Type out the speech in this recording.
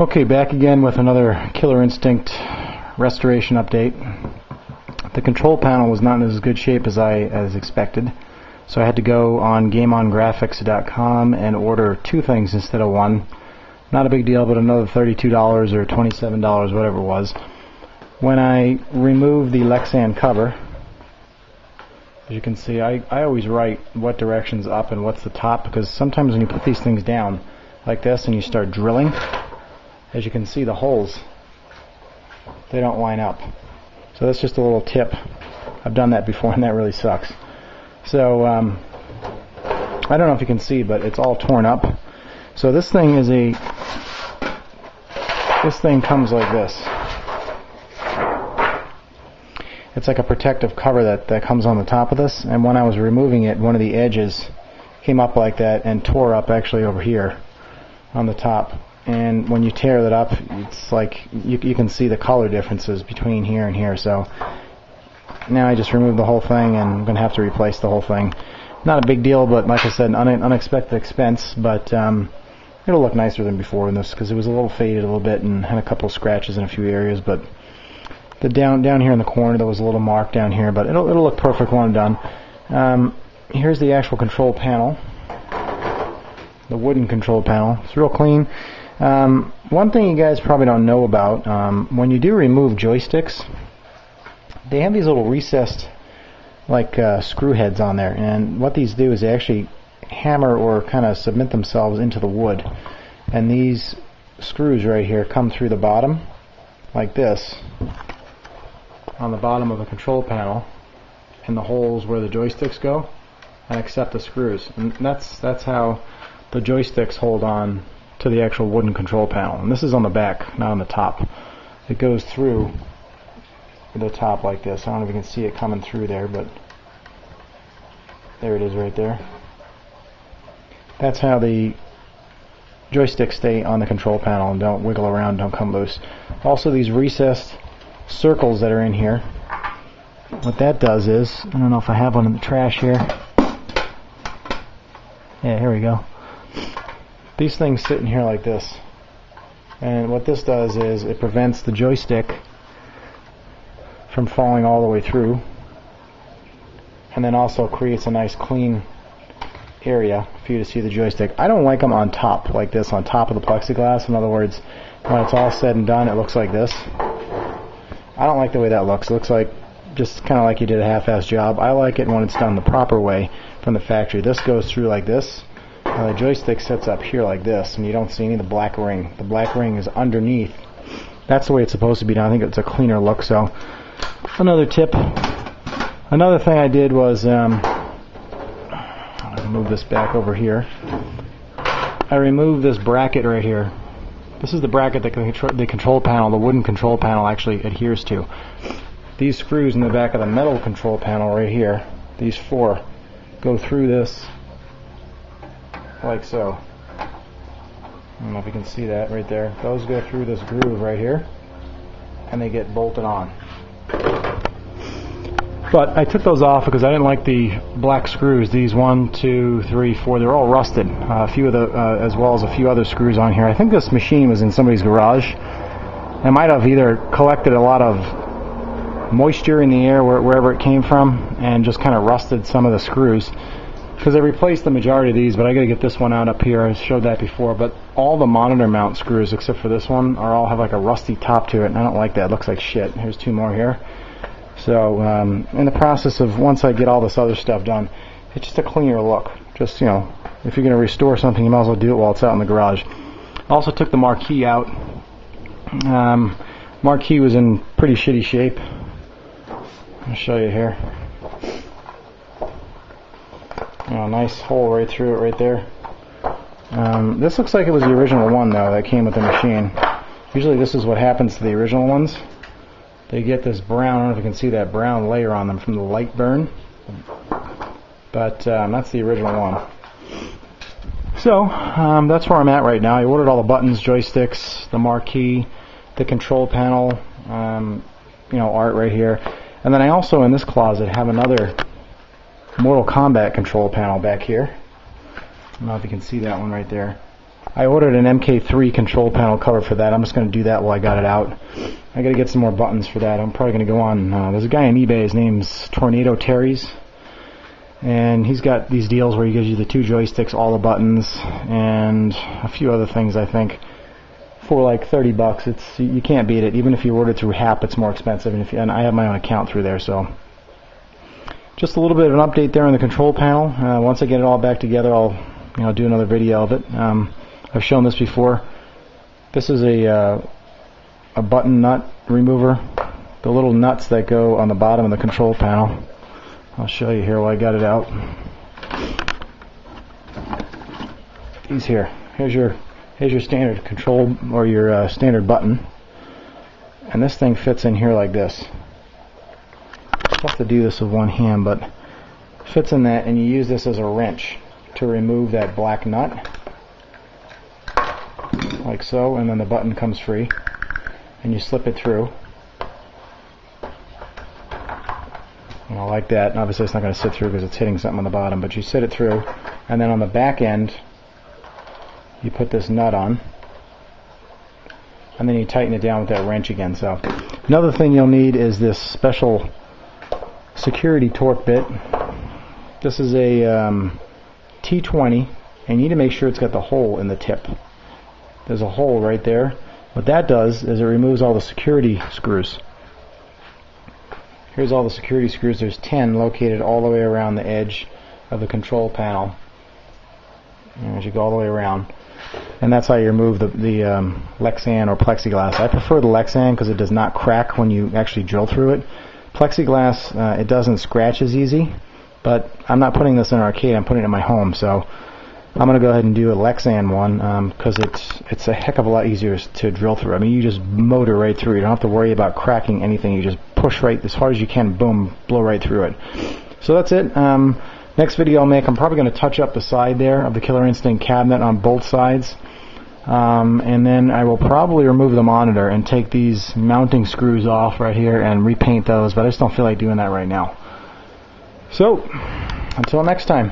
Okay, back again with another Killer Instinct restoration update. The control panel was not in as good shape as I expected, so I had to go on GameOnGraphics.com and order two things instead of one. Not a big deal, but another $32 or $27, whatever it was. When I removed the Lexan cover, as you can see, I always write what direction's up and what's the top, because sometimes when you put these things down like this and you start drilling, as you can see, the holes, they don't line up. So that's just a little tip. I've done that before and that really sucks. So I don't know if you can see, but it's all torn up. So this thing is this thing comes like this. It's like a protective cover that comes on the top of this, and when I was removing it, one of the edges came up like that and tore up actually over here on the top. And when you tear that up, it's like you can see the color differences between here and here. So now I just removed the whole thing, and I'm going to have to replace the whole thing. Not a big deal, but like I said, an unexpected expense, but it'll look nicer than before in this, because it was a little faded a little bit and had a couple of scratches in a few areas. But the down here in the corner, there was a little mark down here, but it'll look perfect when I'm done. Here's the actual control panel, the wooden control panel. It's real clean. One thing you guys probably don't know about, when you do remove joysticks, they have these little recessed like screw heads on there, and what these do is they actually hammer or kind of submit themselves into the wood, and these screws right here come through the bottom like this on the bottom of the control panel in the holes where the joysticks go and accept the screws, and that's how the joysticks hold on to the actual wooden control panel. And this is on the back, not on the top. It goes through the top like this. I don't know if you can see it coming through there, but there it is right there. That's how the joysticks stay on the control panel and don't wiggle around, don't come loose. Also, these recessed circles that are in here, what that does is, I don't know if I have one in the trash here. Yeah, here we go. These things sit in here like this, and what this does is it prevents the joystick from falling all the way through, and then also creates a nice clean area for you to see the joystick. I don't like them on top like this, on top of the plexiglass. In other words, when it's all said and done, it looks like this. I don't like the way that looks. It looks like just kind of like you did a half-assed job. I like it when it's done the proper way from the factory. This goes through like this. The joystick sits up here like this, and you don't see any of the black ring. The black ring is underneath. That's the way it's supposed to be done. I think it's a cleaner look. So another tip. Another thing I did was I'll move this back over here. I removed this bracket right here. This is the bracket that the control panel, the wooden control panel, actually adheres to. These screws in the back of the metal control panel right here, these four, go through this like so. I don't know if you can see that right there. Those go through this groove right here, and they get bolted on. But I took those off because I didn't like the black screws. These 1, 2, 3, 4, they're all rusted. A few of the, as well as a few other screws on here. I think this machine was in somebody's garage. It might have either collected a lot of moisture in the air wherever it came from, and just kind of rusted some of the screws. Because I replaced the majority of these, but I got to get this one out up here. I showed that before, but all the monitor mount screws except for this one all have like a rusty top to it, and I don't like that. It looks like shit. Here's two more here. So in the process of, once I get all this other stuff done, it's just a cleaner look. Just, you know, if you're going to restore something, you might as well do it while it's out in the garage. Also took the Marquee out. Marquee was in pretty shitty shape. I'll show you here. Nice hole right through it right there. This looks like it was the original one though that came with the machine. Usually this is what happens to the original ones. They get this brown, I don't know if you can see that brown layer on them from the light burn. But that's the original one. So that's where I'm at right now. I ordered all the buttons, joysticks, the Marquee, the control panel, art right here. And then I also, in this closet, have another Mortal Kombat control panel back here. I don't know if you can see that one right there. I ordered an MK3 control panel cover for that. I'm just going to do that while I got it out. I got to get some more buttons for that. I'm probably going to go on. There's a guy on eBay. His name's Tornado Terry's, and he's got these deals where he gives you the 2 joysticks, all the buttons, and a few other things. I think for like $30. You can't beat it. Even if you order through HAP, it's more expensive. And I have my own account through there, so just a little bit of an update there on the control panel. Once I get it all back together, I'll do another video of it. I've shown this before. This is a button nut remover. The little nuts that go on the bottom of the control panel. I'll show you here while I got it out. These here. Here's your standard control, or your standard button. And this thing fits in here like this. I'll have to do this with one hand, but it fits in that, and you use this as a wrench to remove that black nut. Like so, and then the button comes free, and you slip it through. Like that. And obviously it's not going to sit through because it's hitting something on the bottom, but you sit it through, and then on the back end you put this nut on, and then you tighten it down with that wrench again. So another thing you'll need is this special security torque bit. This is a T20, and you need to make sure it's got the hole in the tip. There's a hole right there. What that does is it removes all the security screws. Here's all the security screws. There's 10 located all the way around the edge of the control panel. And as you go all the way around, and that's how you remove the Lexan or plexiglass. I prefer the Lexan because it does not crack when you actually drill through it. Plexiglass, it doesn't scratch as easy, but I'm not putting this in an arcade. I'm putting it in my home, so I'm going to go ahead and do a Lexan one because it's a heck of a lot easier to drill through. I mean, you just motor right through. You don't have to worry about cracking anything. You just push right as hard as you can, boom, blow right through it. So that's it. Next video I'll make, I'm probably going to touch up the side there of the Killer Instinct cabinet on both sides. And then I will probably remove the monitor and take these mounting screws off right here and repaint those, but I just don't feel like doing that right now. So, until next time.